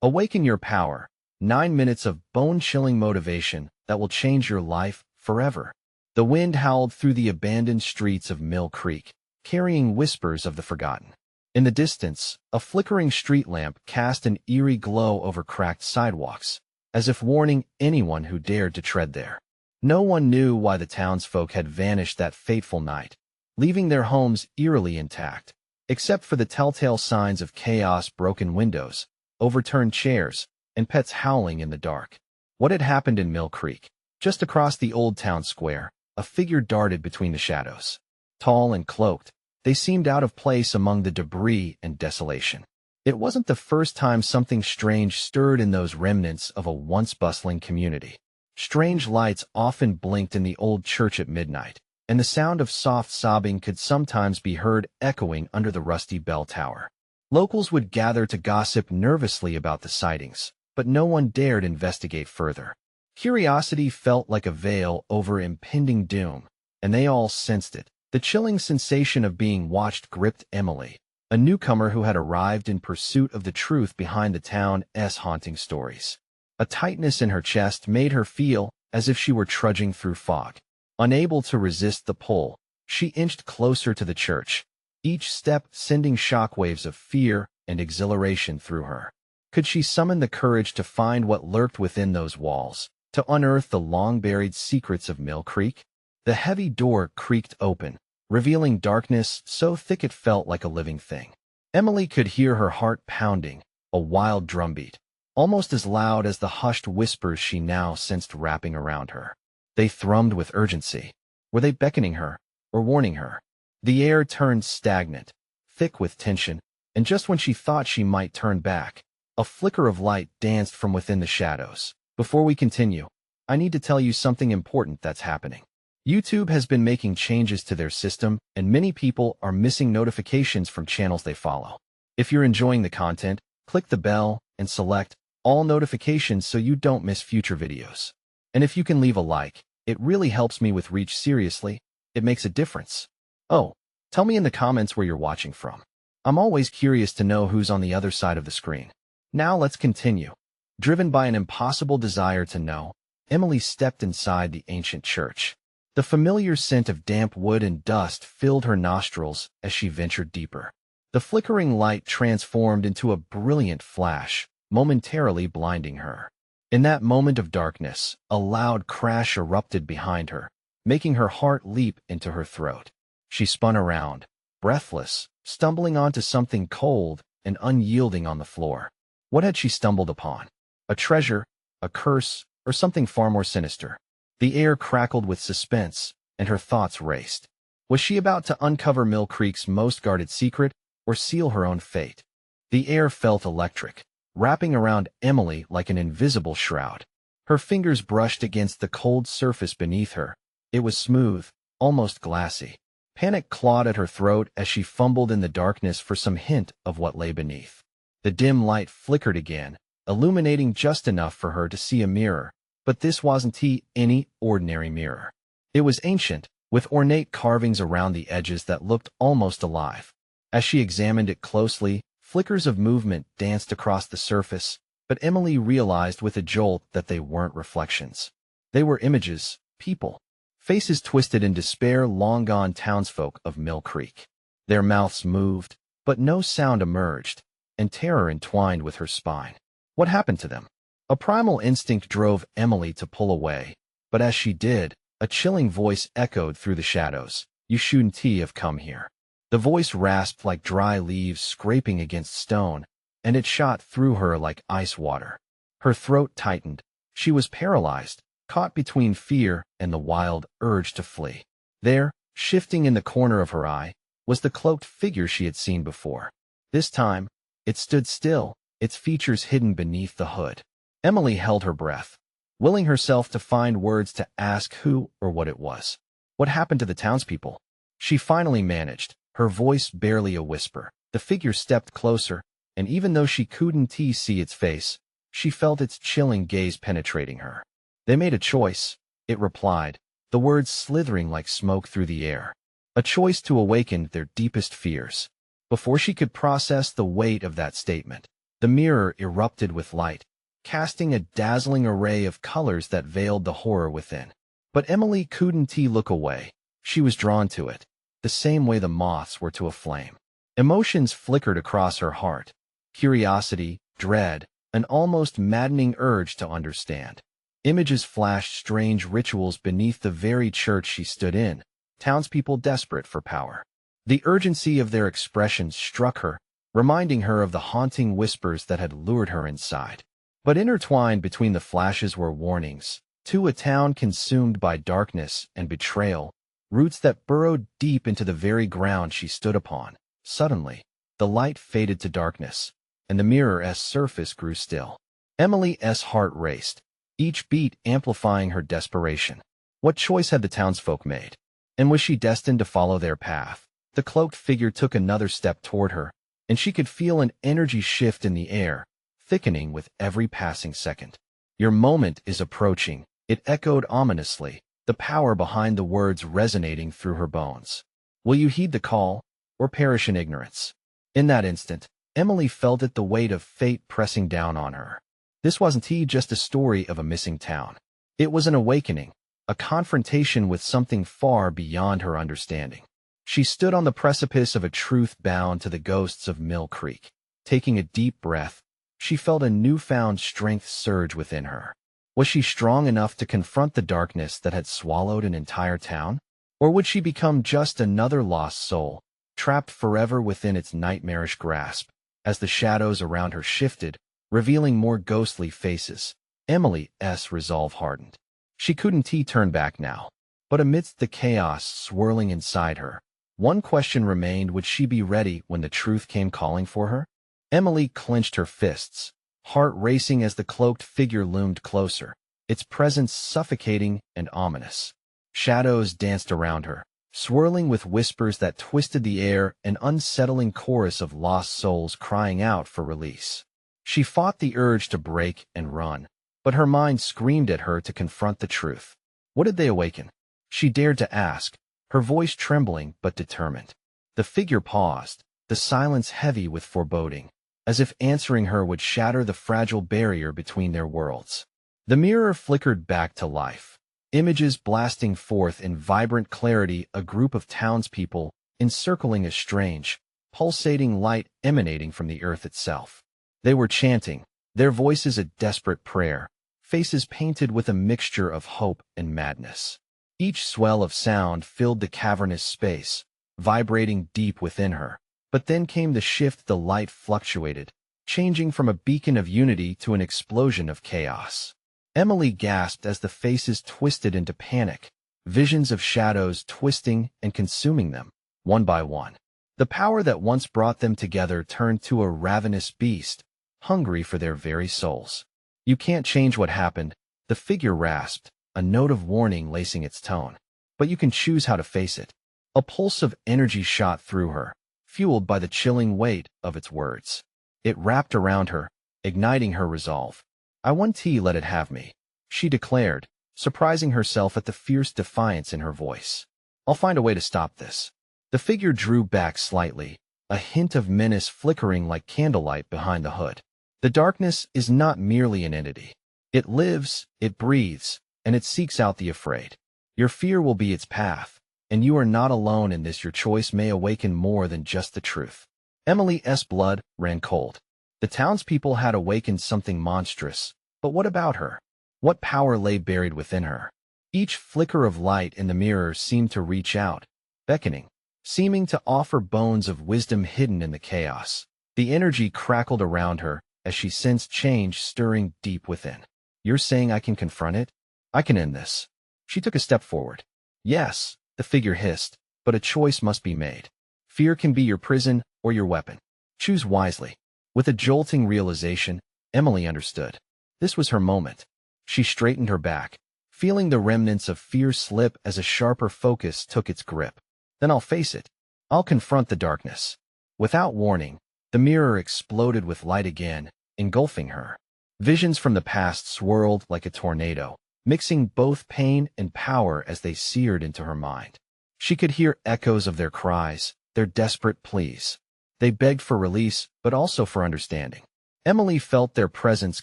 Awaken your power. 9 minutes of bone-chilling motivation that will change your life forever. The wind howled through the abandoned streets of Mill Creek, carrying whispers of the forgotten. In the distance, a flickering street lamp cast an eerie glow over cracked sidewalks, as if warning anyone who dared to tread there. No one knew why the townsfolk had vanished that fateful night, leaving their homes eerily intact, except for the telltale signs of chaos: broken windows, overturned chairs, and pets howling in the dark. What had happened in Mill Creek? Just across the old town square, a figure darted between the shadows. Tall and cloaked, they seemed out of place among the debris and desolation. It wasn't the first time something strange stirred in those remnants of a once bustling community. Strange lights often blinked in the old church at midnight, and the sound of soft sobbing could sometimes be heard echoing under the rusty bell tower. Locals would gather to gossip nervously about the sightings, but no one dared investigate further. Curiosity felt like a veil over impending doom, and they all sensed it. The chilling sensation of being watched gripped Emily, a newcomer who had arrived in pursuit of the truth behind the town's haunting stories. A tightness in her chest made her feel as if she were trudging through fog. Unable to resist the pull, she inched closer to the church, each step sending shockwaves of fear and exhilaration through her. Could she summon the courage to find what lurked within those walls, to unearth the long-buried secrets of Mill Creek? The heavy door creaked open, revealing darkness so thick it felt like a living thing. Emily could hear her heart pounding, a wild drumbeat, almost as loud as the hushed whispers she now sensed wrapping around her. They thrummed with urgency. Were they beckoning her, or warning her? The air turned stagnant, thick with tension, and just when she thought she might turn back, a flicker of light danced from within the shadows. Before we continue, I need to tell you something important that's happening. YouTube has been making changes to their system, and many people are missing notifications from channels they follow. If you're enjoying the content, click the bell and select all notifications so you don't miss future videos. And if you can leave a like, it really helps me with reach. Seriously, it makes a difference. Oh, tell me in the comments where you're watching from. I'm always curious to know who's on the other side of the screen. Now let's continue. Driven by an impossible desire to know, Emily stepped inside the ancient church. The familiar scent of damp wood and dust filled her nostrils as she ventured deeper. The flickering light transformed into a brilliant flash, momentarily blinding her. In that moment of darkness, a loud crash erupted behind her, making her heart leap into her throat. She spun around, breathless, stumbling onto something cold and unyielding on the floor. What had she stumbled upon? A treasure, a curse, or something far more sinister? The air crackled with suspense, and her thoughts raced. Was she about to uncover Mill Creek's most guarded secret, or seal her own fate? The air felt electric, wrapping around Emily like an invisible shroud. Her fingers brushed against the cold surface beneath her. It was smooth, almost glassy. Panic clawed at her throat as she fumbled in the darkness for some hint of what lay beneath. The dim light flickered again, illuminating just enough for her to see a mirror. But this wasn't any ordinary mirror. It was ancient, with ornate carvings around the edges that looked almost alive. As she examined it closely, flickers of movement danced across the surface, but Emily realized with a jolt that they weren't reflections. They were images, people, faces twisted in despair, long-gone townsfolk of Mill Creek. Their mouths moved, but no sound emerged, and terror entwined with her spine. What happened to them? A primal instinct drove Emily to pull away, but as she did, a chilling voice echoed through the shadows. "You shouldn't have come here." The voice rasped like dry leaves scraping against stone, and it shot through her like ice water. Her throat tightened. She was paralyzed, caught between fear and the wild urge to flee. There, shifting in the corner of her eye, was the cloaked figure she had seen before. This time, it stood still, its features hidden beneath the hood. Emily held her breath, willing herself to find words to ask who or what it was. What happened to the townspeople? She finally managed, her voice barely a whisper. The figure stepped closer, and even though she couldn't see its face, she felt its chilling gaze penetrating her. "They made a choice," it replied, the words slithering like smoke through the air. A choice to awaken their deepest fears. Before she could process the weight of that statement, The mirror erupted with light, casting a dazzling array of colors that veiled the horror within. But Emily couldn't look away. She was drawn to it, the same way the moths were to a flame. Emotions flickered across her heart: curiosity, dread, an almost maddening urge to understand. Images flashed strange rituals beneath the very church she stood in, townspeople desperate for power. The urgency of their expressions struck her, reminding her of the haunting whispers that had lured her inside. But intertwined between the flashes were warnings: to a town consumed by darkness and betrayal, roots that burrowed deep into the very ground she stood upon. Suddenly, the light faded to darkness, and the mirror's surface grew still. Emily's heart raced, each beat amplifying her desperation. What choice had the townsfolk made? And was she destined to follow their path? The cloaked figure took another step toward her, and she could feel an energy shift in the air, thickening with every passing second. "Your moment is approaching," it echoed ominously, the power behind the words resonating through her bones. "Will you heed the call, or perish in ignorance?" In that instant, Emily felt the weight of fate pressing down on her. This wasn't just a story of a missing town. It was an awakening, a confrontation with something far beyond her understanding. She stood on the precipice of a truth bound to the ghosts of Mill Creek. Taking a deep breath, she felt a newfound strength surge within her. Was she strong enough to confront the darkness that had swallowed an entire town? Or would she become just another lost soul, trapped forever within its nightmarish grasp? As the shadows around her shifted, revealing more ghostly faces, Emily's resolve hardened. She couldn't turn back now. But amidst the chaos swirling inside her, one question remained: would she be ready when the truth came calling for her? Emily clenched her fists, heart racing as the cloaked figure loomed closer, its presence suffocating and ominous. Shadows danced around her, swirling with whispers that twisted the air, an unsettling chorus of lost souls crying out for release. She fought the urge to break and run, but her mind screamed at her to confront the truth. What did they awaken? She dared to ask, her voice trembling but determined. The figure paused, the silence heavy with foreboding, as if answering her would shatter the fragile barrier between their worlds. The mirror flickered back to life, images blasting forth in vibrant clarity, a group of townspeople encircling a strange, pulsating light emanating from the earth itself. They were chanting, their voices a desperate prayer, faces painted with a mixture of hope and madness. Each swell of sound filled the cavernous space, vibrating deep within her. But then came the shift. The light fluctuated, changing from a beacon of unity to an explosion of chaos. Emily gasped as the faces twisted into panic, visions of shadows twisting and consuming them, one by one. The power that once brought them together turned to a ravenous beast, hungry for their very souls. "You can't change what happened," the figure rasped, a note of warning lacing its tone. "But you can choose how to face it." A pulse of energy shot through her, fueled by the chilling weight of its words. It wrapped around her, igniting her resolve. "I won't let it have me," she declared, surprising herself at the fierce defiance in her voice. "I'll find a way to stop this." The figure drew back slightly, a hint of menace flickering like candlelight behind the hood. "The darkness is not merely an entity. It lives, it breathes, and it seeks out the afraid. Your fear will be its path, and you are not alone in this. Your choice may awaken more than just the truth." Emily's blood ran cold. The townspeople had awakened something monstrous, but what about her? What power lay buried within her? Each flicker of light in the mirror seemed to reach out, beckoning, seeming to offer bones of wisdom hidden in the chaos. The energy crackled around her as she sensed change stirring deep within. "You're saying I can confront it? I can end this." She took a step forward. "Yes," the figure hissed, "but a choice must be made. Fear can be your prison or your weapon. Choose wisely." With a jolting realization, Emily understood. This was her moment. She straightened her back, feeling the remnants of fear slip as a sharper focus took its grip. "Then I'll face it. I'll confront the darkness." Without warning, the mirror exploded with light again, engulfing her. Visions from the past swirled like a tornado, mixing both pain and power as they seared into her mind. She could hear echoes of their cries, their desperate pleas. They begged for release, but also for understanding. Emily felt their presence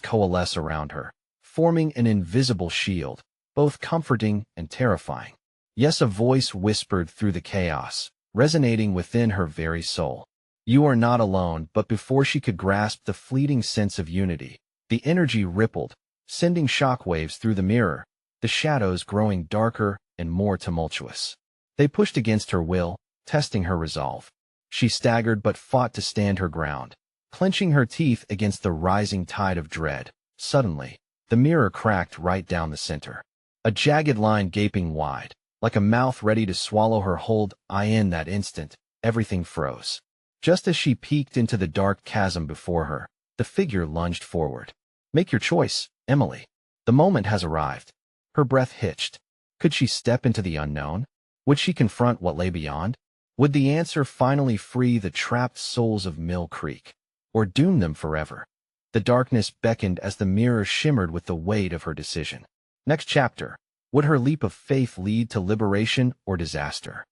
coalesce around her, forming an invisible shield, both comforting and terrifying. Yes, a voice whispered through the chaos, resonating within her very soul. You are not alone, but before she could grasp the fleeting sense of unity, the energy rippled, sending shockwaves through the mirror, the shadows growing darker and more tumultuous. They pushed against her will, testing her resolve. She staggered but fought to stand her ground, clenching her teeth against the rising tide of dread. Suddenly, the mirror cracked right down the center. A jagged line gaping wide, like a mouth ready to swallow her whole. In that instant, everything froze. Just as she peeked into the dark chasm before her, the figure lunged forward. Make your choice, Emily. The moment has arrived. Her breath hitched. Could she step into the unknown? Would she confront what lay beyond? Would the answer finally free the trapped souls of Mill Creek, or doom them forever? The darkness beckoned as the mirror shimmered with the weight of her decision. Next chapter. Would her leap of faith lead to liberation or disaster?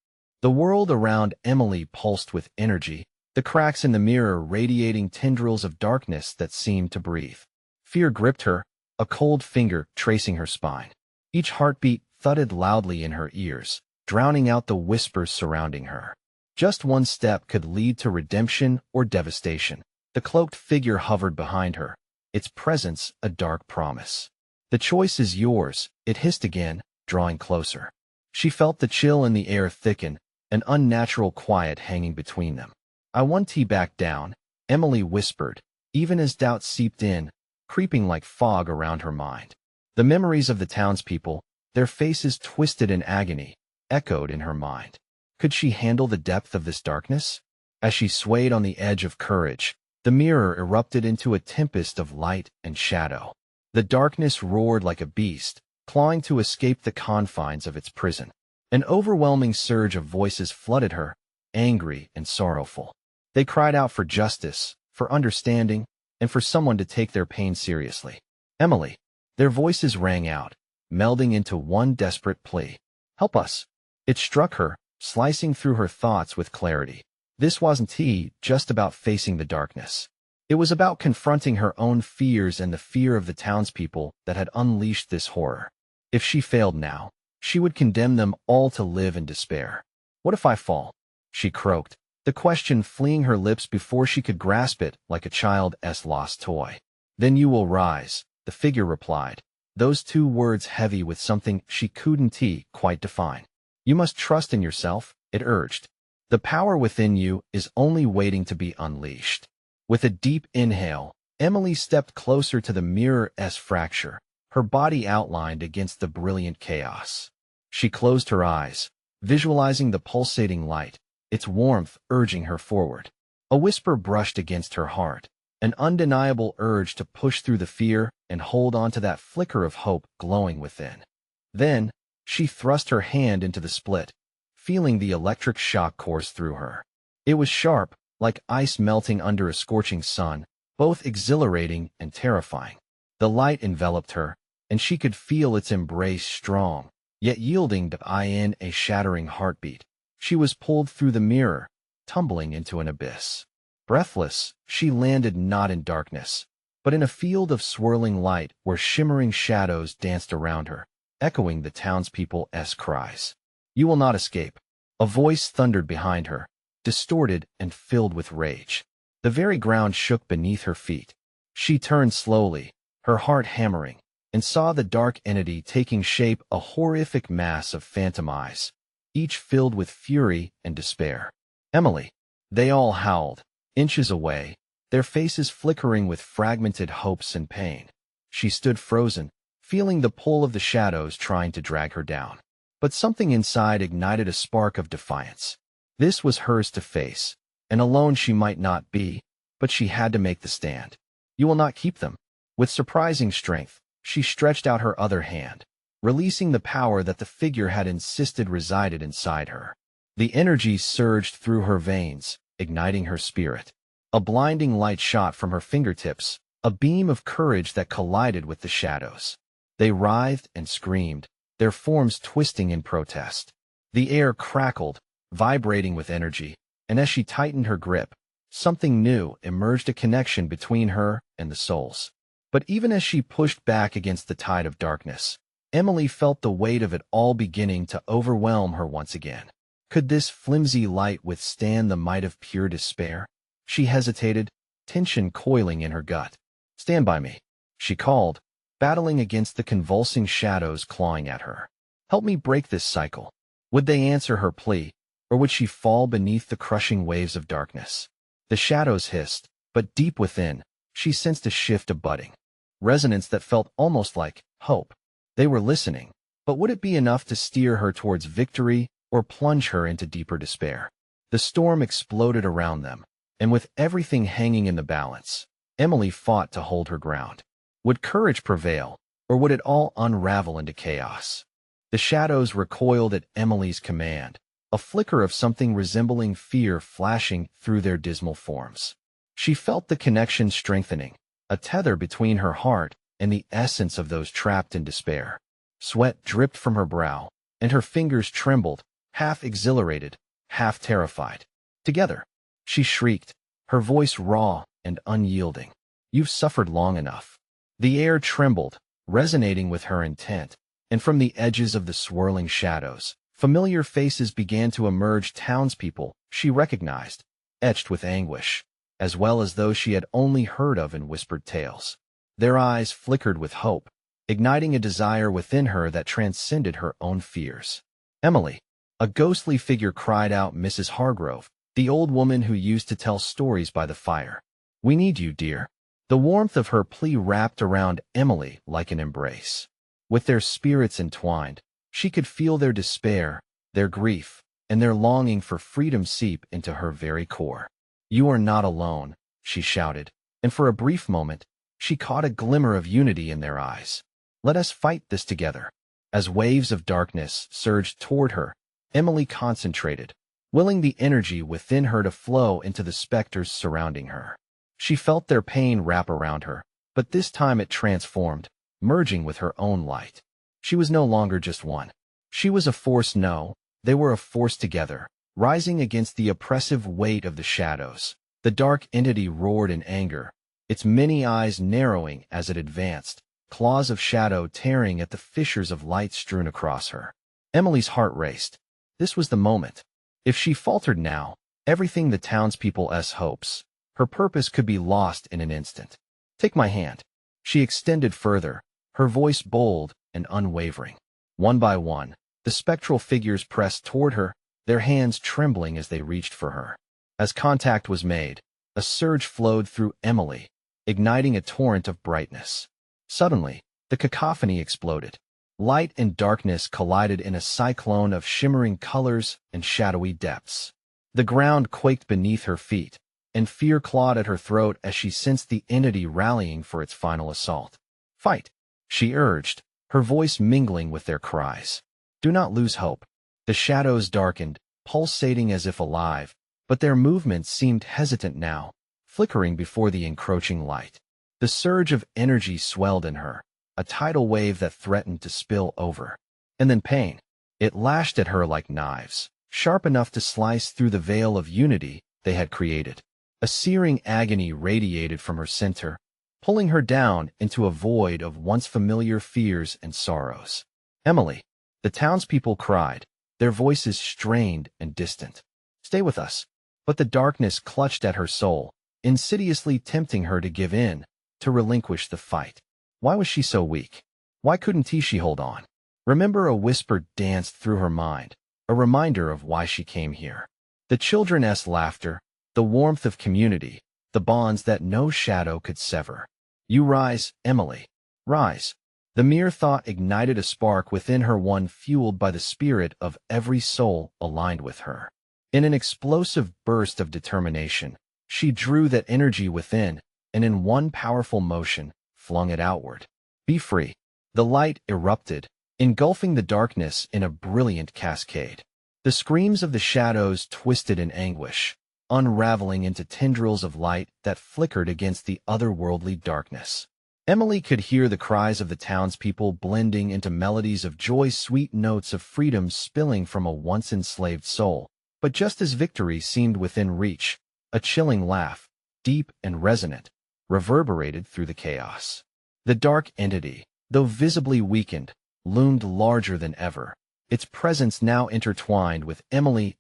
The world around Emily pulsed with energy, the cracks in the mirror radiating tendrils of darkness that seemed to breathe. Fear gripped her, a cold finger tracing her spine. Each heartbeat thudded loudly in her ears, drowning out the whispers surrounding her. Just one step could lead to redemption or devastation. The cloaked figure hovered behind her, its presence a dark promise. The choice is yours, it hissed again, drawing closer. She felt the chill in the air thicken, an unnatural quiet hanging between them. I want tea back down, Emily whispered, even as doubt seeped in, creeping like fog around her mind. The memories of the townspeople, their faces twisted in agony, echoed in her mind. Could she handle the depth of this darkness? As she swayed on the edge of courage, the mirror erupted into a tempest of light and shadow. The darkness roared like a beast, clawing to escape the confines of its prison. An overwhelming surge of voices flooded her, angry and sorrowful. They cried out for justice, for understanding, and for someone to take their pain seriously. Emily. Their voices rang out, melding into one desperate plea. Help us. It struck her, slicing through her thoughts with clarity. This wasn't just about facing the darkness. It was about confronting her own fears and the fear of the townspeople that had unleashed this horror. If she failed now, she would condemn them all to live in despair. What if I fall? She croaked, the question fleeing her lips before she could grasp it like a child's lost toy. Then you will rise, the figure replied, those two words heavy with something she couldn't quite define. You must trust in yourself, it urged. The power within you is only waiting to be unleashed. With a deep inhale, Emily stepped closer to the mirror's fracture, her body outlined against the brilliant chaos. She closed her eyes, visualizing the pulsating light, its warmth urging her forward. A whisper brushed against her heart, an undeniable urge to push through the fear and hold on to that flicker of hope glowing within. Then, she thrust her hand into the split, feeling the electric shock course through her. It was sharp, like ice melting under a scorching sun, both exhilarating and terrifying. The light enveloped her, and she could feel its embrace strong, yet yielding to a shattering heartbeat. She was pulled through the mirror, tumbling into an abyss. Breathless, she landed not in darkness, but in a field of swirling light where shimmering shadows danced around her, echoing the townspeople's cries. You will not escape. A voice thundered behind her, distorted and filled with rage. The very ground shook beneath her feet. She turned slowly, her heart hammering, and saw the dark entity taking shape, a horrific mass of phantom eyes, each filled with fury and despair. Emily. They all howled, inches away, their faces flickering with fragmented hopes and pain. She stood frozen, feeling the pull of the shadows trying to drag her down. But something inside ignited a spark of defiance. This was hers to face, and alone she might not be, but she had to make the stand. You will not keep them. With surprising strength, she stretched out her other hand, releasing the power that the figure had insisted resided inside her. The energy surged through her veins, igniting her spirit. A blinding light shot from her fingertips, a beam of courage that collided with the shadows. They writhed and screamed, their forms twisting in protest. The air crackled, vibrating with energy, and as she tightened her grip, something new emerged, a connection between her and the souls. But even as she pushed back against the tide of darkness, Emily felt the weight of it all beginning to overwhelm her once again. Could this flimsy light withstand the might of pure despair? She hesitated, tension coiling in her gut. "Stand by me," she called, battling against the convulsing shadows clawing at her. "Help me break this cycle." Would they answer her plea, or would she fall beneath the crushing waves of darkness? The shadows hissed, but deep within, she sensed a shift abutting, resonance that felt almost like hope. They were listening, but would it be enough to steer her towards victory or plunge her into deeper despair? The storm exploded around them, and with everything hanging in the balance, Emily fought to hold her ground. Would courage prevail, or would it all unravel into chaos? The shadows recoiled at Emily's command, a flicker of something resembling fear flashing through their dismal forms. She felt the connection strengthening, a tether between her heart and the essence of those trapped in despair. Sweat dripped from her brow, and her fingers trembled, half exhilarated, half terrified. "Together!" she shrieked, her voice raw and unyielding. "You've suffered long enough." The air trembled, resonating with her intent, and from the edges of the swirling shadows, familiar faces began to emerge, townspeople she recognized, etched with anguish, as well as those she had only heard of in whispered tales. Their eyes flickered with hope, igniting a desire within her that transcended her own fears. "Emily!" A ghostly figure cried out, Mrs. Hargrove, the old woman who used to tell stories by the fire. "We need you, dear." The warmth of her plea wrapped around Emily like an embrace. With their spirits entwined, she could feel their despair, their grief, and their longing for freedom seep into her very core. "You are not alone," she shouted, and for a brief moment, she caught a glimmer of unity in their eyes. "Let us fight this together." As waves of darkness surged toward her, Emily concentrated, willing the energy within her to flow into the specters surrounding her. She felt their pain wrap around her, but this time it transformed, merging with her own light. She was no longer just one. She was a force. No, they were a force together, rising against the oppressive weight of the shadows. The dark entity roared in anger, its many eyes narrowing as it advanced, claws of shadow tearing at the fissures of light strewn across her. Emily's heart raced. This was the moment. If she faltered now, everything the townspeople's hopes, her purpose could be lost in an instant. "Take my hand." She extended further, her voice bold and unwavering. One by one, the spectral figures pressed toward her, their hands trembling as they reached for her. As contact was made, a surge flowed through Emily, igniting a torrent of brightness. Suddenly, the cacophony exploded. Light and darkness collided in a cyclone of shimmering colors and shadowy depths. The ground quaked beneath her feet, and fear clawed at her throat as she sensed the entity rallying for its final assault. "Fight," she urged, her voice mingling with their cries. "Do not lose hope." The shadows darkened, pulsating as if alive, but their movements seemed hesitant now, flickering before the encroaching light. The surge of energy swelled in her, a tidal wave that threatened to spill over. And then pain. It lashed at her like knives, sharp enough to slice through the veil of unity they had created. A searing agony radiated from her center, pulling her down into a void of once familiar fears and sorrows. "Emily!" the townspeople cried, their voices strained and distant. "Stay with us." But the darkness clutched at her soul, insidiously tempting her to give in, to relinquish the fight. Why was she so weak? Why couldn't she hold on? Remember, a whisper danced through her mind, a reminder of why she came here. The children's laughter, the warmth of community, the bonds that no shadow could sever. "You rise, Emily. Rise." The mere thought ignited a spark within her, one fueled by the spirit of every soul aligned with her. In an explosive burst of determination, she drew that energy within, and in one powerful motion, flung it outward. "Be free." The light erupted, engulfing the darkness in a brilliant cascade. The screams of the shadows twisted in anguish, unraveling into tendrils of light that flickered against the otherworldly darkness. Emily could hear the cries of the townspeople blending into melodies of joy, sweet notes of freedom spilling from a once enslaved soul. But just as victory seemed within reach, A chilling laugh, deep and resonant, reverberated through the chaos. The dark entity, though visibly weakened, loomed larger than ever, its presence now intertwined with Emily's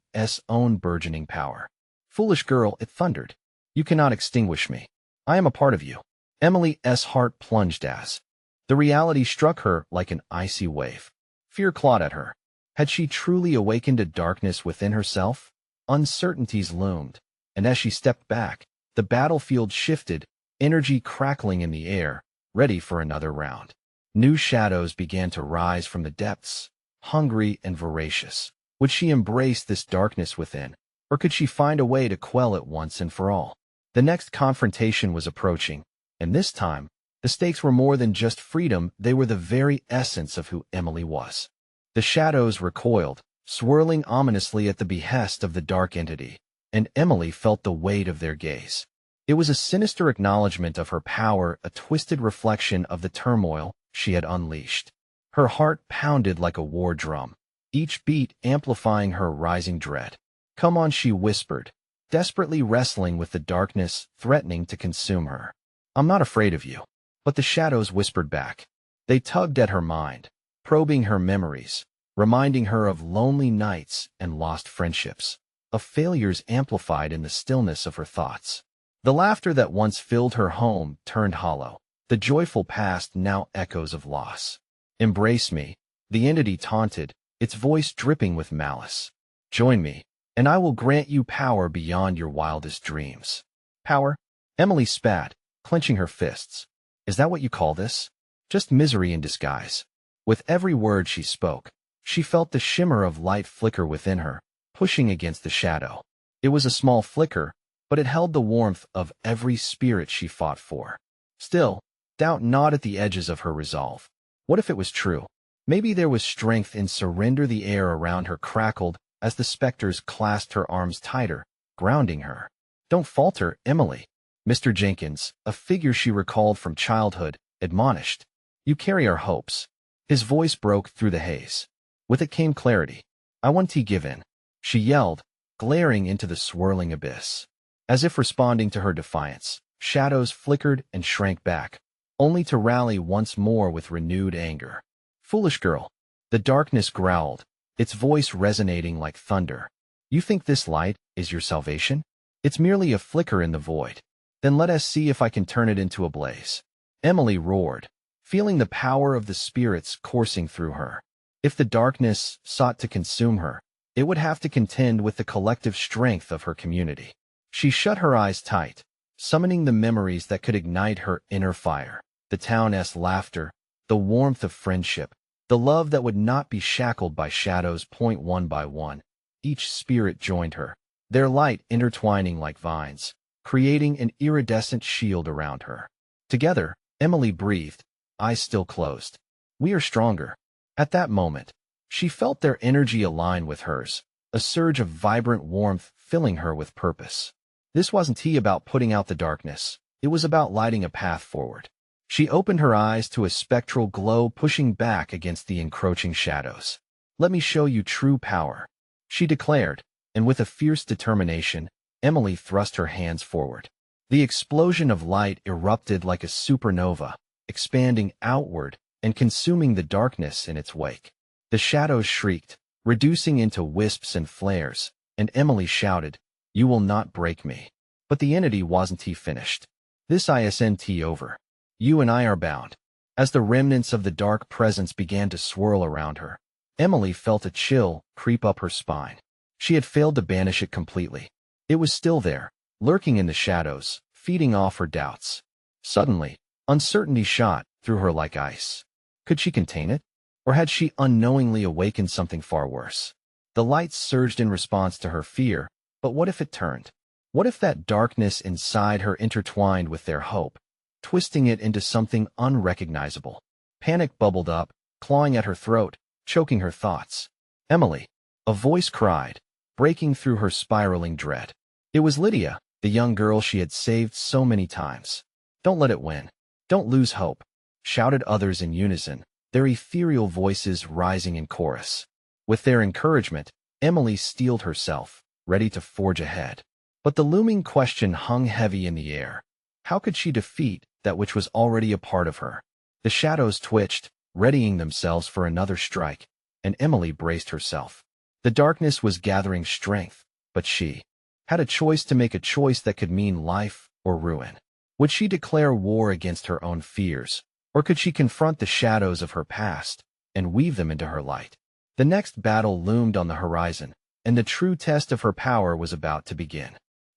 own burgeoning power. "Foolish girl," it thundered. "You cannot extinguish me. I am a part of you." Emily's heart plunged as the reality struck her like an icy wave. Fear clawed at her. Had she truly awakened a darkness within herself? Uncertainties loomed, and as she stepped back, the battlefield shifted, energy crackling in the air, ready for another round. New shadows began to rise from the depths, hungry and voracious. Would she embrace this darkness within, or could she find a way to quell it once and for all? The next confrontation was approaching, and this time, the stakes were more than just freedom, they were the very essence of who Emily was. The shadows recoiled, swirling ominously at the behest of the dark entity, and Emily felt the weight of their gaze. It was a sinister acknowledgement of her power, a twisted reflection of the turmoil she had unleashed. Her heart pounded like a war drum, each beat amplifying her rising dread. "Come on," she whispered, desperately wrestling with the darkness threatening to consume her. "I'm not afraid of you." But the shadows whispered back. They tugged at her mind, probing her memories, reminding her of lonely nights and lost friendships, of failures amplified in the stillness of her thoughts. The laughter that once filled her home turned hollow, the joyful past now echoes of loss. "Embrace me," the entity taunted, its voice dripping with malice. "Join me, and I will grant you power beyond your wildest dreams." "Power?" Emily spat, clenching her fists. "Is that what you call this? Just misery in disguise." With every word she spoke, she felt the shimmer of light flicker within her, pushing against the shadow. It was a small flicker, but it held the warmth of every spirit she fought for. Still, doubt gnawed at the edges of her resolve. What if it was true? Maybe there was strength in surrender. The air around her crackled as the specters clasped her arms tighter, grounding her. "Don't falter, Emily," Mr. Jenkins, a figure she recalled from childhood, admonished. "You carry our hopes." His voice broke through the haze. With it came clarity. "I won't give in," she yelled, glaring into the swirling abyss. As if responding to her defiance, shadows flickered and shrank back, only to rally once more with renewed anger. "Foolish girl," the darkness growled, its voice resonating like thunder. "You think this light is your salvation? It's merely a flicker in the void. Then let us see if I can turn it into a blaze." Emily roared, feeling the power of the spirits coursing through her. If the darkness sought to consume her, it would have to contend with the collective strength of her community. She shut her eyes tight, summoning the memories that could ignite her inner fire. The town's laughter, the warmth of friendship, the love that would not be shackled by shadows. One by one, each spirit joined her, their light intertwining like vines, creating an iridescent shield around her. Together, Emily breathed, eyes still closed. "We are stronger." At that moment, she felt their energy align with hers, a surge of vibrant warmth filling her with purpose. This wasn't about putting out the darkness. It was about lighting a path forward. She opened her eyes to a spectral glow pushing back against the encroaching shadows. "Let me show you true power," she declared, and with a fierce determination, Emily thrust her hands forward. The explosion of light erupted like a supernova, expanding outward and consuming the darkness in its wake. The shadows shrieked, reducing into wisps and flares, and Emily shouted, "You will not break me." But the entity wasn't finished. "This isn't over. You and I are bound." As the remnants of the dark presence began to swirl around her, Emily felt a chill creep up her spine. She had failed to banish it completely. It was still there, lurking in the shadows, feeding off her doubts. Suddenly, uncertainty shot through her like ice. Could she contain it? Or had she unknowingly awakened something far worse? The lights surged in response to her fear, but what if it turned? What if that darkness inside her intertwined with their hope, twisting it into something unrecognizable? Panic bubbled up, clawing at her throat, choking her thoughts. "Emily!" a voice cried, breaking through her spiraling dread. It was Lydia, the young girl she had saved so many times. "Don't let it win. Don't lose hope," shouted others in unison, their ethereal voices rising in chorus. With their encouragement, Emily steeled herself, ready to forge ahead. But the looming question hung heavy in the air. How could she defeat that which was already a part of her? The shadows twitched, readying themselves for another strike, and Emily braced herself. The darkness was gathering strength, but she had a choice to make, a choice that could mean life or ruin. Would she declare war against her own fears, or could she confront the shadows of her past and weave them into her light? The next battle loomed on the horizon, and the true test of her power was about to begin.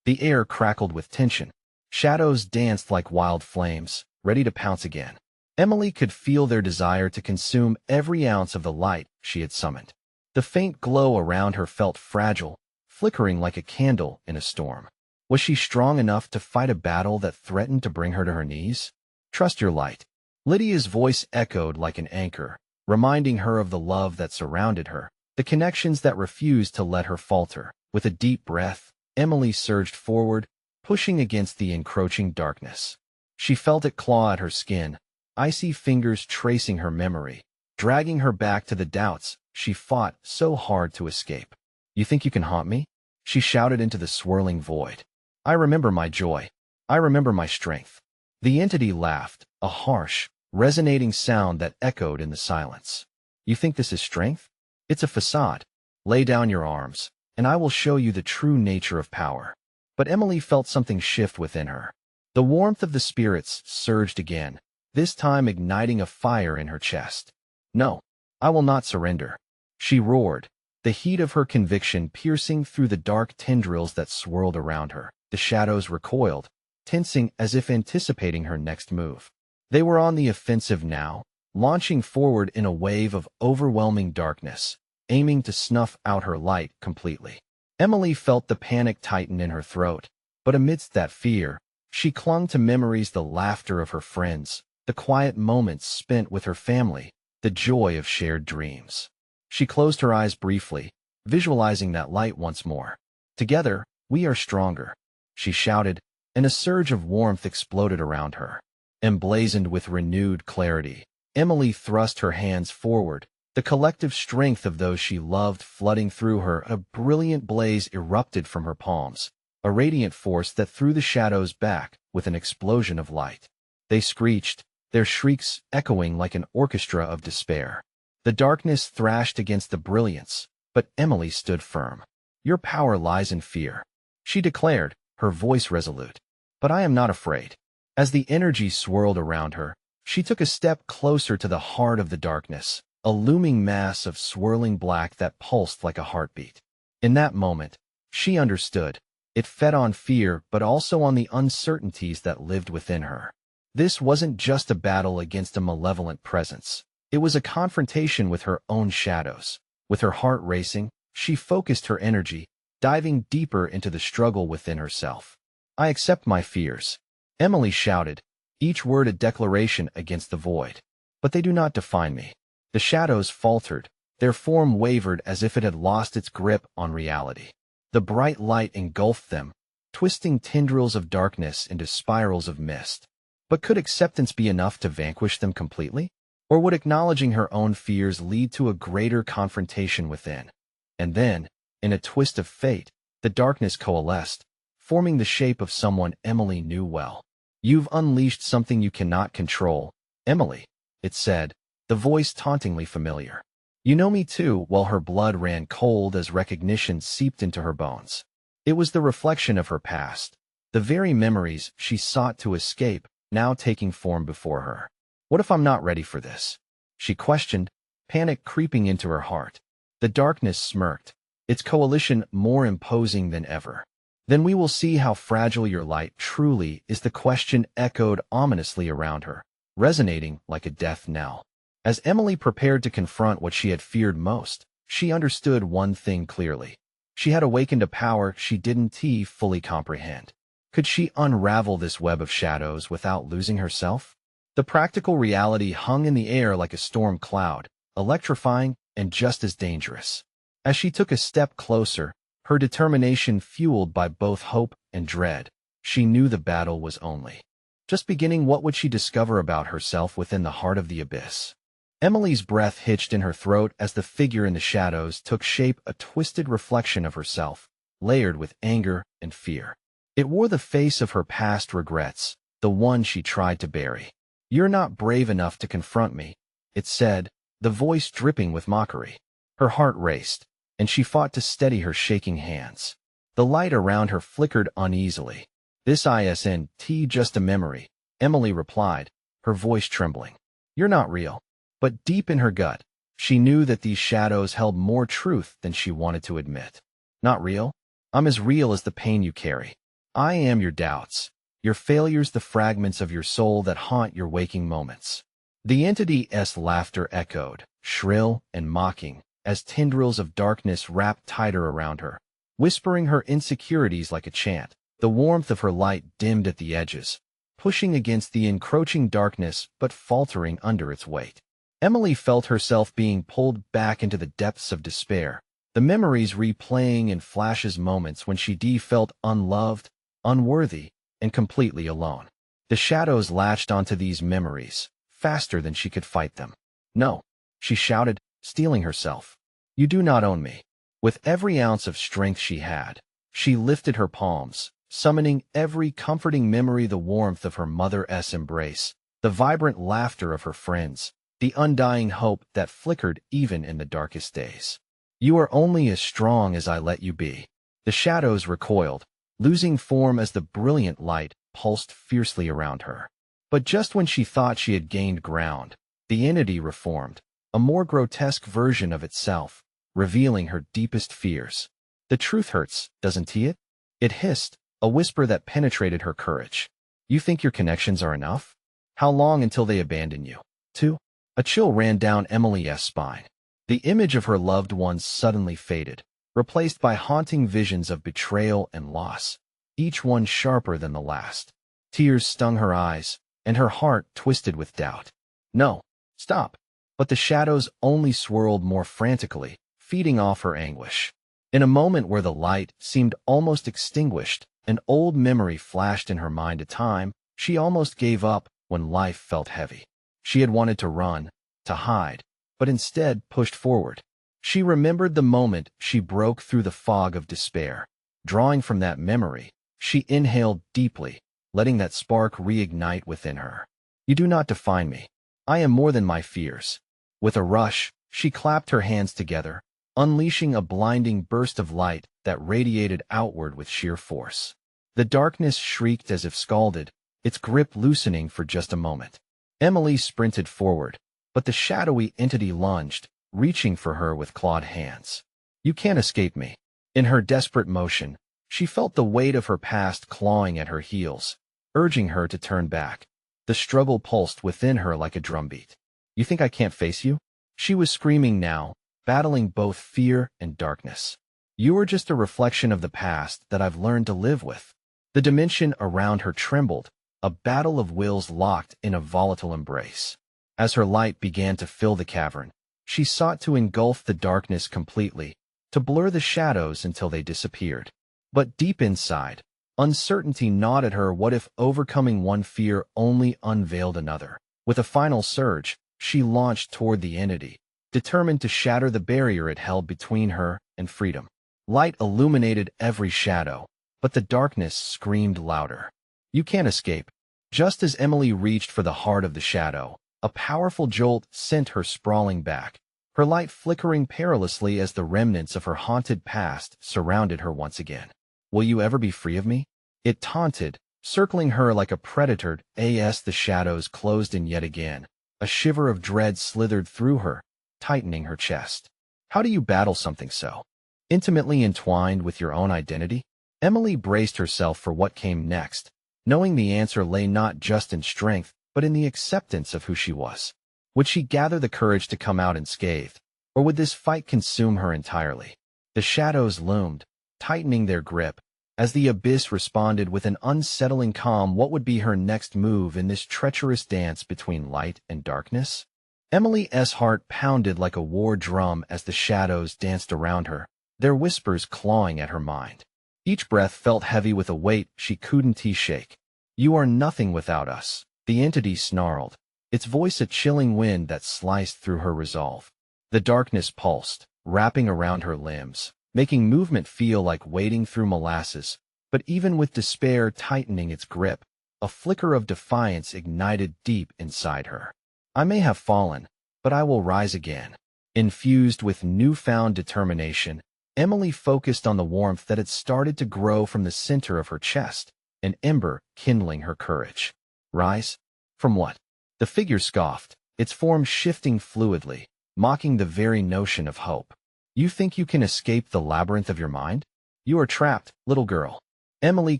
The air crackled with tension. Shadows danced like wild flames, ready to pounce again. Emily could feel their desire to consume every ounce of the light she had summoned. The faint glow around her felt fragile, flickering like a candle in a storm. Was she strong enough to fight a battle that threatened to bring her to her knees? Trust your light. Lydia's voice echoed like an anchor, reminding her of the love that surrounded her, the connections that refused to let her falter. With a deep breath, Emily surged forward, pushing against the encroaching darkness. She felt it claw at her skin, icy fingers tracing her memory, dragging her back to the doubts she fought so hard to escape. "You think you can haunt me?" she shouted into the swirling void. "I remember my joy. I remember my strength." The entity laughed, a harsh, resonating sound that echoed in the silence. "You think this is strength? It's a facade. Lay down your arms, and I will show you the true nature of power." But Emily felt something shift within her. The warmth of the spirits surged again, this time igniting a fire in her chest. "No, I will not surrender," she roared, the heat of her conviction piercing through the dark tendrils that swirled around her. The shadows recoiled, tensing as if anticipating her next move. They were on the offensive now, launching forward in a wave of overwhelming darkness, aiming to snuff out her light completely. Emily felt the panic tighten in her throat, but amidst that fear, she clung to memories, the laughter of her friends, the quiet moments spent with her family, the joy of shared dreams. She closed her eyes briefly, visualizing that light once more. "Together, we are stronger," she shouted, and a surge of warmth exploded around her. Emblazoned with renewed clarity, Emily thrust her hands forward, the collective strength of those she loved flooding through her. A brilliant blaze erupted from her palms, a radiant force that threw the shadows back with an explosion of light. They screeched, their shrieks echoing like an orchestra of despair. The darkness thrashed against the brilliance, but Emily stood firm. "Your power lies in fear," she declared, her voice resolute. "But I am not afraid." As the energy swirled around her, she took a step closer to the heart of the darkness, a looming mass of swirling black that pulsed like a heartbeat. In that moment, she understood. It fed on fear, but also on the uncertainties that lived within her. This wasn't just a battle against a malevolent presence. It was a confrontation with her own shadows. With her heart racing, she focused her energy, diving deeper into the struggle within herself. "I accept my fears," Emily shouted, each word a declaration against the void. "But they do not define me." The shadows faltered, their form wavered as if it had lost its grip on reality. The bright light engulfed them, twisting tendrils of darkness into spirals of mist. But could acceptance be enough to vanquish them completely? Or would acknowledging her own fears lead to a greater confrontation within? And then, in a twist of fate, the darkness coalesced, forming the shape of someone Emily knew well. "You've unleashed something you cannot control, Emily," it said, the voice tauntingly familiar. "You know me too." While her blood ran cold as recognition seeped into her bones. It was the reflection of her past, the very memories she sought to escape, now taking form before her. "What if I'm not ready for this?" she questioned, panic creeping into her heart. The darkness smirked, its coalition more imposing than ever. "Then we will see how fragile your light truly is." The question echoed ominously around her, resonating like a death knell. As Emily prepared to confront what she had feared most, she understood one thing clearly. She had awakened a power she didn't fully comprehend. Could she unravel this web of shadows without losing herself? The practical reality hung in the air like a storm cloud, electrifying and just as dangerous. As she took a step closer, her determination fueled by both hope and dread, she knew the battle was only just beginning. What would she discover about herself within the heart of the abyss? Emily's breath hitched in her throat as the figure in the shadows took shape, a twisted reflection of herself, layered with anger and fear. It wore the face of her past regrets, the one she tried to bury. "You're not brave enough to confront me," it said, the voice dripping with mockery. Her heart raced, and she fought to steady her shaking hands. The light around her flickered uneasily. "This isn't just a memory," Emily replied, her voice trembling. "You're not real." But deep in her gut, she knew that these shadows held more truth than she wanted to admit. "Not real? I'm as real as the pain you carry. I am your doubts, your failures, the fragments of your soul that haunt your waking moments." The entity's laughter echoed, shrill and mocking, as tendrils of darkness wrapped tighter around her, whispering her insecurities like a chant. The warmth of her light dimmed at the edges, pushing against the encroaching darkness but faltering under its weight. Emily felt herself being pulled back into the depths of despair, the memories replaying in flashes, moments when she felt unloved, unworthy, and completely alone. The shadows latched onto these memories, faster than she could fight them. "No," she shouted, steeling herself. "You do not own me." With every ounce of strength she had, she lifted her palms, summoning every comforting memory, the warmth of her mother's embrace, the vibrant laughter of her friends, the undying hope that flickered even in the darkest days. "You are only as strong as I let you be." The shadows recoiled, losing form as the brilliant light pulsed fiercely around her. But just when she thought she had gained ground, the entity reformed, a more grotesque version of itself, revealing her deepest fears. "The truth hurts, doesn't it?" It hissed, a whisper that penetrated her courage. "You think your connections are enough? How long until they abandon you?" Too. A chill ran down Emily's spine. The image of her loved ones suddenly faded, replaced by haunting visions of betrayal and loss, each one sharper than the last. Tears stung her eyes, and her heart twisted with doubt. "No, stop." But the shadows only swirled more frantically, feeding off her anguish. In a moment where the light seemed almost extinguished, an old memory flashed in her mind, a time she almost gave up when life felt heavy. She had wanted to run, to hide, but instead pushed forward. She remembered the moment she broke through the fog of despair. Drawing from that memory, she inhaled deeply, letting that spark reignite within her. "You do not define me. I am more than my fears." With a rush, she clapped her hands together, unleashing a blinding burst of light that radiated outward with sheer force. The darkness shrieked as if scalded, its grip loosening for just a moment. Emily sprinted forward, but the shadowy entity lunged, reaching for her with clawed hands. "You can't escape me." In her desperate motion, she felt the weight of her past clawing at her heels, urging her to turn back. The struggle pulsed within her like a drumbeat. "You think I can't face you?" She was screaming now, battling both fear and darkness. "You are just a reflection of the past that I've learned to live with." The dimension around her trembled, a battle of wills locked in a volatile embrace. As her light began to fill the cavern, she sought to engulf the darkness completely, to blur the shadows until they disappeared. But deep inside, uncertainty gnawed at her. What if overcoming one fear only unveiled another? With a final surge, she launched toward the entity, determined to shatter the barrier it held between her and freedom. Light illuminated every shadow, but the darkness screamed louder. "You can't escape." Just as Emily reached for the heart of the shadow, a powerful jolt sent her sprawling back, her light flickering perilously as the remnants of her haunted past surrounded her once again. "Will you ever be free of me?" It taunted, circling her like a predator. As the shadows closed in yet again, a shiver of dread slithered through her, tightening her chest. How do you battle something so intimately entwined with your own identity? Emily braced herself for what came next, knowing the answer lay not just in strength, but in the acceptance of who she was. Would she gather the courage to come out unscathed, or would this fight consume her entirely? The shadows loomed, tightening their grip, as the abyss responded with an unsettling calm. What would be her next move in this treacherous dance between light and darkness? Emily's heart pounded like a war drum as the shadows danced around her, their whispers clawing at her mind. Each breath felt heavy with a weight she couldn't shake. "You are nothing without us," the entity snarled, its voice a chilling wind that sliced through her resolve. The darkness pulsed, wrapping around her limbs, making movement feel like wading through molasses. But even with despair tightening its grip, a flicker of defiance ignited deep inside her. I may have fallen, but I will rise again. Infused with newfound determination, Emily focused on the warmth that had started to grow from the center of her chest, an ember kindling her courage. Rise? From what? The figure scoffed, its form shifting fluidly, mocking the very notion of hope. You think you can escape the labyrinth of your mind? You are trapped, little girl. Emily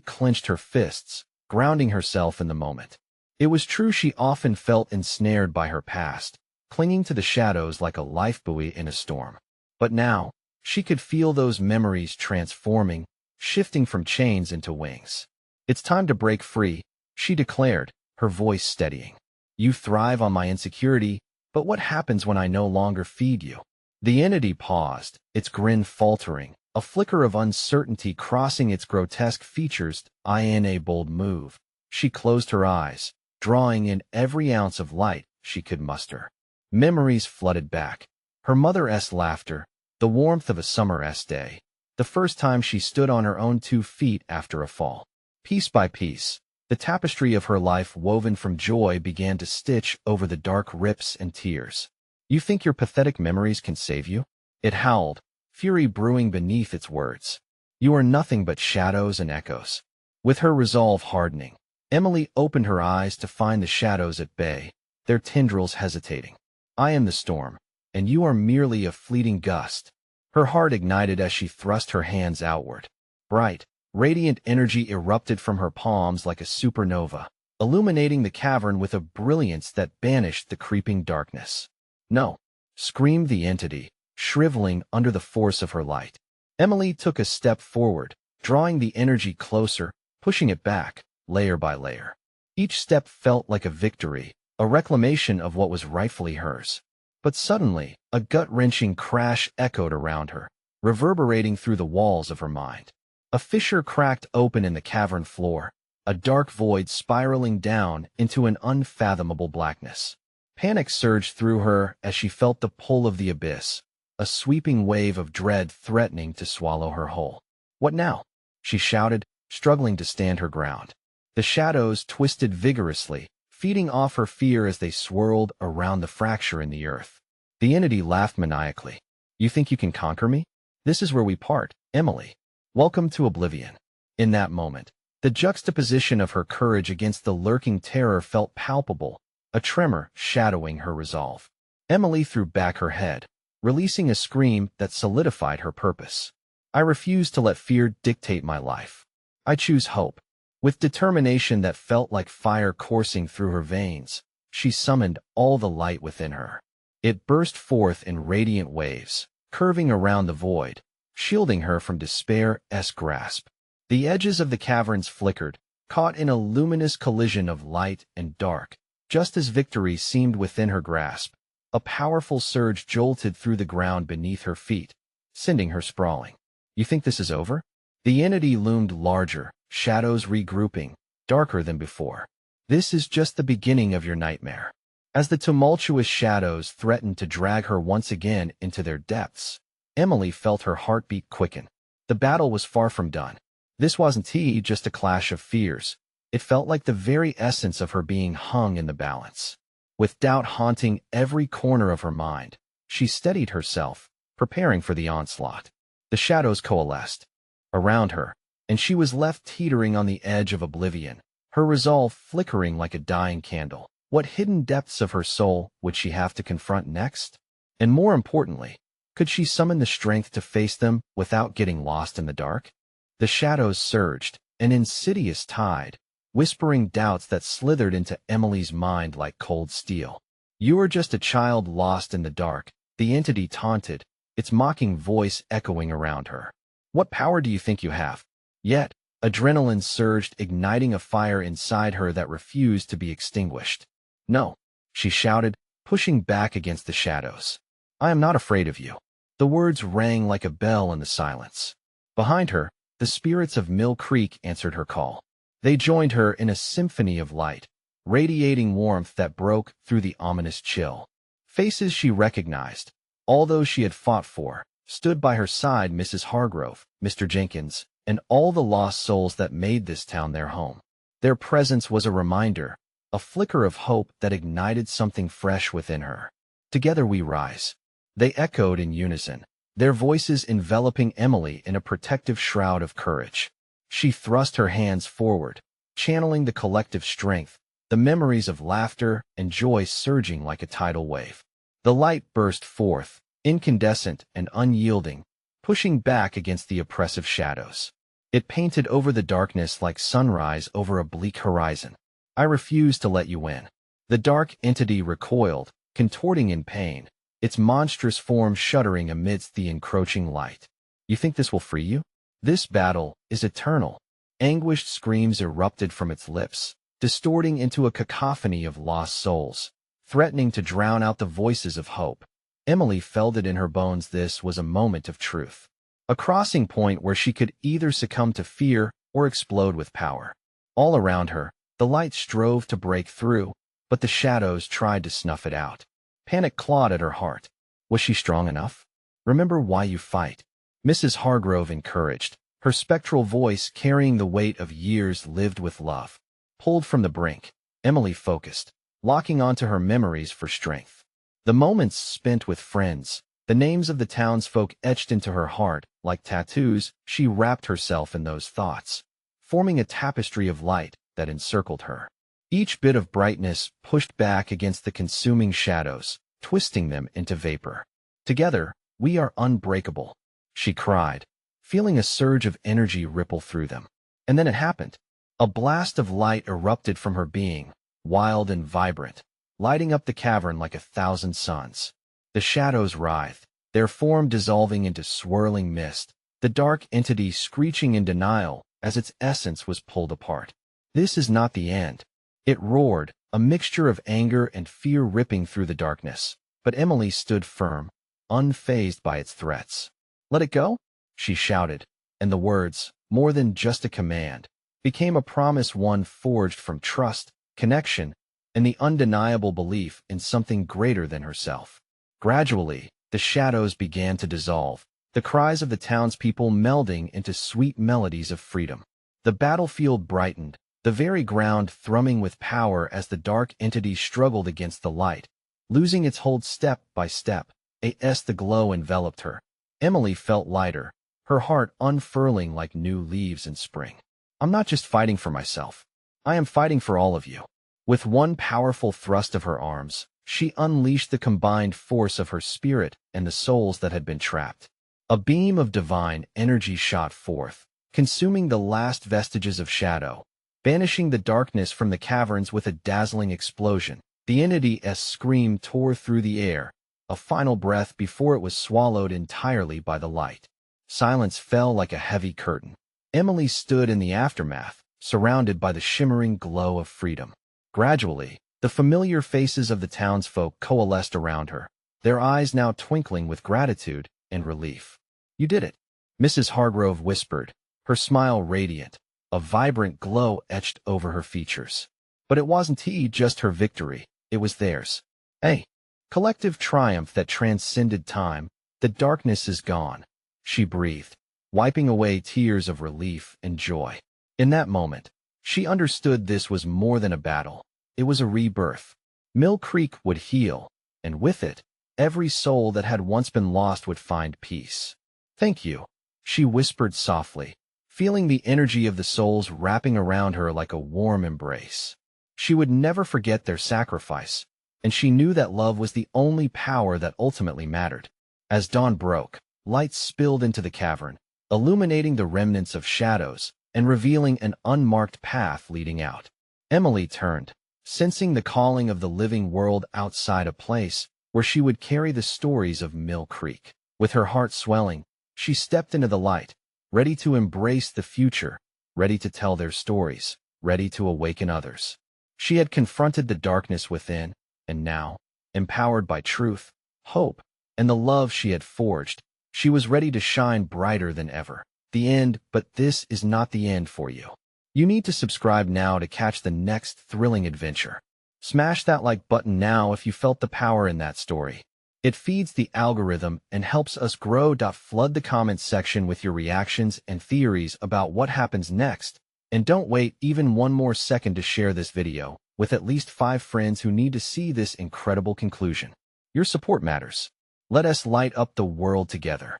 clenched her fists, grounding herself in the moment. It was true she often felt ensnared by her past, clinging to the shadows like a lifebuoy in a storm. But now, she could feel those memories transforming, shifting from chains into wings. It's time to break free, she declared, her voice steadying. You thrive on my insecurity, but what happens when I no longer feed you? The entity paused, its grin faltering, a flicker of uncertainty crossing its grotesque features. In a bold move, she closed her eyes, drawing in every ounce of light she could muster. Memories flooded back. Her mother's laughter, the warmth of a summer's day, the first time she stood on her own 2 feet after a fall. Piece by piece, the tapestry of her life woven from joy began to stitch over the dark rips and tears. You think your pathetic memories can save you? It howled, fury brewing beneath its words. You are nothing but shadows and echoes. With her resolve hardening, Emily opened her eyes to find the shadows at bay, their tendrils hesitating. I am the storm, and you are merely a fleeting gust. Her heart ignited as she thrust her hands outward. Bright, radiant energy erupted from her palms like a supernova, illuminating the cavern with a brilliance that banished the creeping darkness. No, screamed the entity, shriveling under the force of her light. Emily took a step forward, drawing the energy closer, pushing it back, layer by layer. Each step felt like a victory, a reclamation of what was rightfully hers. But suddenly, a gut-wrenching crash echoed around her, reverberating through the walls of her mind. A fissure cracked open in the cavern floor, a dark void spiraling down into an unfathomable blackness. Panic surged through her as she felt the pull of the abyss, a sweeping wave of dread threatening to swallow her whole. What now? She shouted, struggling to stand her ground. The shadows twisted vigorously, feeding off her fear as they swirled around the fracture in the earth. The entity laughed maniacally. You think you can conquer me? This is where we part, Emily. Welcome to oblivion. In that moment, the juxtaposition of her courage against the lurking terror felt palpable, a tremor shadowing her resolve. Emily threw back her head, releasing a scream that solidified her purpose. I refuse to let fear dictate my life. I choose hope. With determination that felt like fire coursing through her veins, she summoned all the light within her. It burst forth in radiant waves, curving around the void, shielding her from despair's grasp. The edges of the caverns flickered, caught in a luminous collision of light and dark. Just as victory seemed within her grasp, a powerful surge jolted through the ground beneath her feet, sending her sprawling. You think this is over? The entity loomed larger, shadows regrouping, darker than before. This is just the beginning of your nightmare. As the tumultuous shadows threatened to drag her once again into their depths, Emily felt her heartbeat quicken. The battle was far from done. This wasn't just a clash of fears. It felt like the very essence of her being hung in the balance. With doubt haunting every corner of her mind, she steadied herself, preparing for the onslaught. The shadows coalesced around her, and she was left teetering on the edge of oblivion, her resolve flickering like a dying candle. What hidden depths of her soul would she have to confront next? And more importantly, could she summon the strength to face them without getting lost in the dark? The shadows surged, an insidious tide, whispering doubts that slithered into Emily's mind like cold steel. You are just a child lost in the dark, the entity taunted, its mocking voice echoing around her. What power do you think you have? Yet, adrenaline surged, igniting a fire inside her that refused to be extinguished. No, she shouted, pushing back against the shadows. I am not afraid of you. The words rang like a bell in the silence. Behind her, the spirits of Mill Creek answered her call. They joined her in a symphony of light, radiating warmth that broke through the ominous chill. Faces she recognized, all those she had fought for, Stood by her side Mrs. Hargrove, Mr. Jenkins, and all the lost souls that made this town their home. Their presence was a reminder, a flicker of hope that ignited something fresh within her. "Together we rise." They echoed in unison, their voices enveloping Emily in a protective shroud of courage. She thrust her hands forward, channeling the collective strength, the memories of laughter and joy surging like a tidal wave. The light burst forth, incandescent and unyielding, pushing back against the oppressive shadows. It painted over the darkness like sunrise over a bleak horizon. "I refuse to let you win." The dark entity recoiled, contorting in pain, its monstrous form shuddering amidst the encroaching light. "You think this will free you? This battle is eternal." Anguished screams erupted from its lips, distorting into a cacophony of lost souls, threatening to drown out the voices of hope. Emily felt it in her bones. This was a moment of truth, a crossing point where she could either succumb to fear or explode with power. All around her, the light strove to break through, but the shadows tried to snuff it out. Panic clawed at her heart. Was she strong enough? "Remember why you fight," Mrs. Hargrove encouraged, her spectral voice carrying the weight of years lived with love. Pulled from the brink, Emily focused, locking onto her memories for strength. The moments spent with friends, the names of the townsfolk etched into her heart like tattoos. She wrapped herself in those thoughts, forming a tapestry of light that encircled her. Each bit of brightness pushed back against the consuming shadows, twisting them into vapor. "Together, we are unbreakable," she cried, feeling a surge of energy ripple through them. And then it happened. A blast of light erupted from her being, wild and vibrant, lighting up the cavern like 1,000 suns. The shadows writhed, their form dissolving into swirling mist, the dark entity screeching in denial as its essence was pulled apart. "This is not the end," it roared, a mixture of anger and fear ripping through the darkness. But Emily stood firm, unfazed by its threats. "Let it go?" she shouted, and the words, more than just a command, became a promise, one forged from trust, connection, and the undeniable belief in something greater than herself. Gradually, the shadows began to dissolve, the cries of the townspeople melding into sweet melodies of freedom. The battlefield brightened, the very ground thrumming with power as the dark entity struggled against the light, losing its hold step by step. The glow enveloped her. Emily felt lighter, her heart unfurling like new leaves in spring. "I'm not just fighting for myself. I am fighting for all of you." With one powerful thrust of her arms, she unleashed the combined force of her spirit and the souls that had been trapped. A beam of divine energy shot forth, consuming the last vestiges of shadow, banishing the darkness from the caverns with a dazzling explosion. The entity's scream tore through the air, a final breath before it was swallowed entirely by the light. Silence fell like a heavy curtain. Emily stood in the aftermath, surrounded by the shimmering glow of freedom. Gradually, the familiar faces of the townsfolk coalesced around her, their eyes now twinkling with gratitude and relief. "You did it," Mrs. Hargrove whispered, her smile radiant, a vibrant glow etched over her features. But it wasn't just her victory, it was theirs. A collective triumph that transcended time. "The darkness is gone," she breathed, wiping away tears of relief and joy. In that moment, she understood this was more than a battle. It was a rebirth. Mill Creek would heal, and with it, every soul that had once been lost would find peace. "Thank you," she whispered softly, feeling the energy of the souls wrapping around her like a warm embrace. She would never forget their sacrifice, and she knew that love was the only power that ultimately mattered. As dawn broke, light spilled into the cavern, illuminating the remnants of shadows and revealing an unmarked path leading out. Emily turned, sensing the calling of the living world outside, a place where she would carry the stories of Mill Creek. With her heart swelling, she stepped into the light, ready to embrace the future, ready to tell their stories, ready to awaken others. She had confronted the darkness within, and now, empowered by truth, hope, and the love she had forged, she was ready to shine brighter than ever. The end, but this is not the end for you. You need to subscribe now to catch the next thrilling adventure. Smash that like button now if you felt the power in that story. It feeds the algorithm and helps us grow. Flood the comments section with your reactions and theories about what happens next. And don't wait even one more second to share this video with at least 5 friends who need to see this incredible conclusion. Your support matters. Let us light up the world together.